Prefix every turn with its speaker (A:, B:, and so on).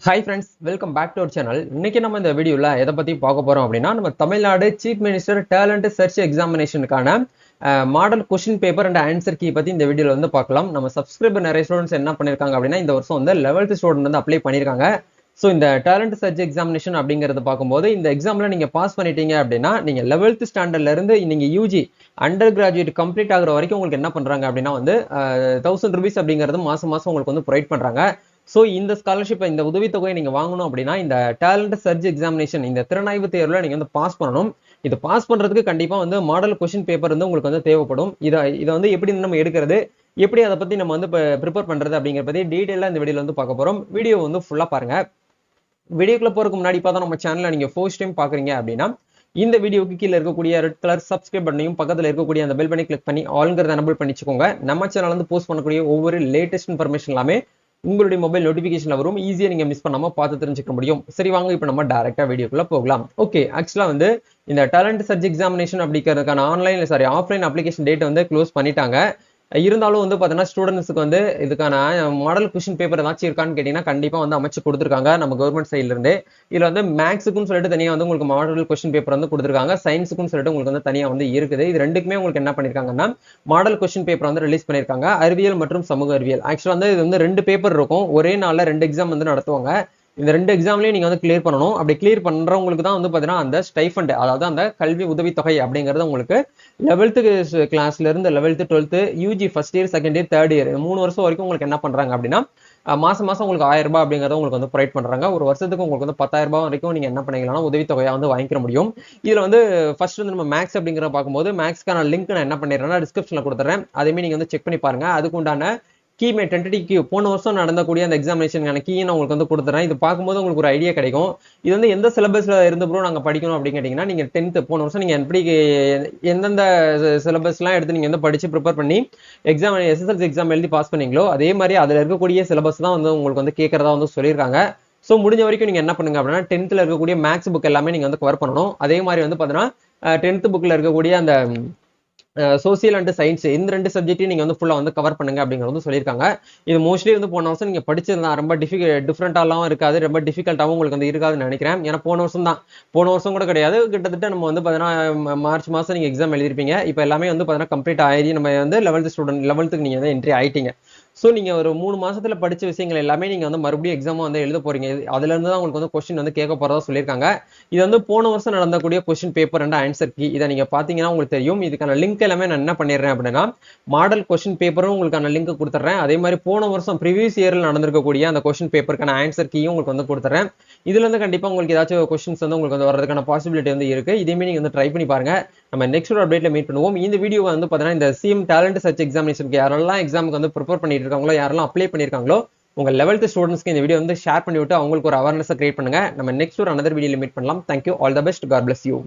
A: Hi friends, welcome back to our channel. இன்னைக்கு நம்ம இந்த வீடியோல எதை பத்தி பார்க்க போறோம் அப்படின்னா நம்ம Tamil Nadu chief minister talent search எக்ஸாமினேஷனுக்கான model question paper and answer key பத்தி இந்த வீடியோல வந்து பார்க்கலாம். நம்ம சப்ஸ்கிரைபர் நிறைய ஸ்டூடெண்ட்ஸ் என்ன பண்ணிருக்காங்க அப்படின்னா இந்த வருஷம் வந்து 11th ஸ்டூடெண்ட் வந்து அப்ளை பண்ணிருக்காங்க. ஸோ இந்த டேலண்ட் சர்ச் எக்ஸாமினேஷன் அப்படிங்கறத பார்க்கும்போது இந்த எக்ஸாம்ல நீங்க பாஸ் பண்ணிட்டீங்க அப்படின்னா நீங்க 11th ஸ்டாண்டர்ட்ல இருந்து நீங்க யூஜி அண்டர் கிராஜுவேட் கம்ப்ளீட் ஆகுற வரைக்கும் உங்களுக்கு என்ன பண்றாங்க அப்படின்னா வந்து 1000 rupees அப்படிங்கிறது மாசம் மாசம் உங்களுக்கு வந்து ப்ரொவைட் பண்றாங்க. ஸோ இந்த ஸ்காலர்ஷிப் இந்த உதவித்தொகையை நீங்க வாங்கணும் அப்படின்னா இந்த டேலண்ட் சர்ச் எக்ஸாமினேஷன் இந்த திறனாய்வு தேர்வுல நீங்க வந்து பாஸ் பண்ணணும். இது பாஸ் பண்றதுக்கு கண்டிப்பா வந்து மாடல் கொஸ்டின் பேப்பர் வந்து உங்களுக்கு வந்து தேவைப்படும். இதை வந்து எப்படி நம்ம எடுக்கிறது, எப்படி அதை பத்தி நம்ம வந்து ப்ரிப்பேர் பண்றது அப்படிங்கிற பத்தி டீடைலா இந்த வீடியோல வந்து பார்க்க போறோம். வீடியோ வந்து ஃபுல்லா பாருங்க. வீடியோக்குள்ள போறதுக்கு முன்னாடி பார்த்தா நம்ம சேனலை நீங்க ஃபர்ஸ்ட் டைம் பாக்குறீங்க அப்படின்னா இந்த வீடியோக்கு கீழே இருக்கக்கூடிய ரெட் கலர் சப்ஸ்கிரைப் பண்ணையும் பக்கத்துல இருக்கக்கூடிய அந்த பெல் பண்ணி கிளிக் பண்ணி ஆல்ங்கிறத எனபிள் பண்ணிச்சுக்கோங்க. நம்ம சேனல் வந்து போஸ்ட் பண்ணக்கூடிய ஒவ்வொரு லேட்டஸ்ட் இன்ஃபர்மேஷன் எல்லாமே உங்களுடைய மொபைல் நோட்டிபிகேஷன்ல வரும். ஈஸியா நீங்க மிஸ் பண்ணாம பார்த்து தெரிஞ்சுக்க முடியும். சரி வாங்க இப்போ நம்ம டைரக்டா வீடியோக்குள்ள போகலாம். ஓகே, ஆக்சுவலா வந்து இந்த டேலண்ட் சர்ச் எக்ஸாமினேஷன் அப்படிங்கிறதுக்கான ஆஃப்லைன் அப்ளிகேஷன் டேட் வந்து க்ளோஸ் பண்ணிட்டாங்க. இருந்தாலும் வந்து பார்த்தீங்கன்னா ஸ்டூடெண்ட்ஸுக்கு வந்து இதுக்கான மாடல் கொஸ்டின் பேப்பர் ஏதாச்சும் இருக்கான்னு கேட்டீங்கன்னா கண்டிப்பா வந்து அமைச்சு கொடுத்துருக்காங்க நம்ம கவர்மெண்ட் சைட்ல இருந்து. இதுல வந்து மேக்ஸுக்கும் சொல்லிட்டு தனியா வந்து உங்களுக்கு மாடல் கொஸ்டின் பேப்பர் வந்து கொடுத்துருக்காங்க, சயின்ஸுக்கும் சொல்லிட்டு உங்களுக்கு வந்து தனியா வந்து இருக்குது. இது ரெண்டுக்குமே உங்களுக்கு என்ன பண்ணிருக்காங்கன்னா மாடல் கொஸ்டின் பேப்பர் வந்து ரிலீஸ் பண்ணிருக்காங்க, அறிவியல் மற்றும் சமூக அறிவியல். ஆக்சுவலா வந்து இது வந்து 2 பேப்பர் இருக்கும், ஒரே நாள்ல 2 எக்ஸாம் வந்து நடத்துவாங்க. இந்த 2 எக்ஸாம்லயும் நீங்க வந்து கிளியர் பண்ணணும். அப்படி கிளியர் பண்றவங்களுக்கு தான் வந்து பாத்தீங்கன்னா அந்த ஸ்டைஃபண்ட், அதாவது அந்த கல்வி உதவித்தொகை அப்படிங்கிறது உங்களுக்கு 11th கிளாஸ்ல இருந்து 11th 12th UG first year second year third year 3 வருஷம் வரைக்கும் உங்களுக்கு என்ன பண்றாங்க அப்படின்னா மாசம் மாசம் உங்களுக்கு 1000 ரூபாய் அப்படிங்கறத உங்களுக்கு வந்து ப்ரொவைட் பண்றாங்க. ஒரு வருஷத்துக்கு உங்களுக்கு வந்து 10,000 ரூபாய் வரைக்கும் நீங்க என்ன பண்ணிக்கலாம் உதவித்தொகையா வந்து வாங்கிக்க முடியும். இதுல வந்து ஃபர்ஸ்ட் வந்து நம்ம மேக்ஸ் அப்படிங்கிற பார்க்கும்போது மேக்ஸ்க்கான லிங்க் நான் என்ன பண்ணிடுறேன்னா டிஸ்கிரிப்ஷன்ல கொடுத்துறேன். அதேமே நீங்க வந்து செக் பண்ணி பாருங்க. அதுக்கு உண்டான கீமே டென்டேட்டிவ் கீ போன வருஷம் நடந்தக்கூடிய அந்த எக்ஸாமினேஷனுக்கான கீ நான் உங்களுக்கு வந்து கொடுத்துறேன். இது பார்க்கும்போது உங்களுக்கு ஒரு ஐடியா கிடைக்கும். இது வந்து எந்த சிலபஸ்ல இருந்து ப்ரோ நாங்க படிக்கணும் அப்படின்னு கேட்டீங்கன்னா நீங்க 10th போன வருஷம் நீங்க எப்படி எந்தெந்த சிலபஸ் எல்லாம் எடுத்து நீங்க வந்து படிச்சு ப்ரிப்பேர் பண்ணி எக்ஸாம் SSLC எக்ஸாம் எழுதி பாஸ் பண்ணீங்களோ அதே மாதிரி அதுல இருக்கக்கூடிய சிலபஸ் தான் வந்து உங்களுக்கு வந்து கேட்கறதா வந்து சொல்லியிருக்காங்க. ஸோ முடிஞ்ச வரைக்கும் நீங்க என்ன பண்ணுங்க அப்படின்னா 10th இருக்கக்கூடிய மேக்ஸ் புக் எல்லாமே நீங்க வந்து கவர் பண்ணணும். அதே மாதிரி வந்து பாத்தீங்கன்னா 10th புக்ல இருக்கக்கூடிய அந்த சோசியல் அண்ட் சயின்ஸ் இந்த 2 சப்ஜெக்டையும் நீங்க வந்து ஃபுல்லா வந்து கவர் பண்ணுங்க அப்படிங்கிறது வந்து சொல்லியிருக்காங்க. இது மோஸ்ட்லி வந்து போன வருஷம் நீங்க படிச்சதுதான் ரொம்ப டிஃப்ரெண்டாலாம் இருக்காது, ரொம்ப டிஃபிகல்ட்டாகவும் உங்களுக்கு வந்து இருக்காதுன்னு நினைக்கிறேன். ஏன்னா போன வருஷம் கூட கிடையாது, கிட்டத்தட்ட நம்ம வந்து பார்த்தீங்கன்னா மார்ச் மாசம் நீங்க எக்ஸாம் எழுதிருப்பீங்க. இப்போ எல்லாமே வந்து பார்த்தீங்கன்னா கம்ப்ளீட் ஆகி நம்ம வந்து 11th நீங்க வந்து என்ட்ரி ஆயிட்டீங்க. ஸோ நீங்க ஒரு 3 மாசத்துல படிச்ச விஷயங்கள் எல்லாமே நீங்க வந்து மறுபடியும் எக்ஸாம் வந்து எழுத போறீங்க. அதுல இருந்து தான் உங்களுக்கு வந்து கொஸ்டின் வந்து கேட்க போறதா சொல்லியிருக்காங்க. இது வந்து போன வருஷம் நடந்தக்கூடிய question paper and answer key. இதை நீங்க பாத்தீங்கன்னா உங்களுக்கு தெரியும். இதுக்கான லிங்க் எல்லாமே நான் என்ன பண்ணிடுறேன் அப்படின்னா மாடல் கொஸ்டின் பேப்பரும் உங்களுக்கான லிங்க் கொடுத்துறேன். அதே மாதிரி போன வருஷம் ப்ரீவியஸ் இயர்ல நடந்திருக்கக்கூடிய அந்த கொஸ்டின் பேப்பருக்கான ஆன்சர் கீயும் உங்களுக்கு வந்து கொடுத்துறேன். இதுல இருந்து கண்டிப்பா உங்களுக்கு ஏதாச்சும் கொஸ்டின்ஸ் வந்து உங்களுக்கு வந்து வரதுக்கான பாசிபிலிட்டி வந்து இருக்கு. இதேமே நீங்க வந்து ட்ரை பண்ணி பாருங்க. நம்ம நெக்ஸ்ட் ஒரு அப்டேட்ல மீட் பண்ணுவோம். இந்த வீடியோ வந்து பாத்தீங்கன்னா இந்த சிஎம் டேலண்ட் சர்ச் எக்ஸாமினேஷனுக்கு யாரெல்லாம் எக்ஸாமுக்கு வந்து ப்ரிப்பேர் பண்ணிட்டு இருக்காங்களோ, யாரெல்லாம் அப்ளை பண்ணிருக்காங்களோ உங்க 11th ஸ்டூடெண்ட்ஸ்க்கு இந்த வீடியோ வந்து ஷேர் பண்ணி விட்டு அவங்களுக்கு ஒரு அவேர்னஸ் கிரியேட் பண்ணுங்க. நம்ம நெக்ஸ்ட் ஒரு another வீடியோல மீட் பண்ணலாம். Thank you, all the best, God bless you.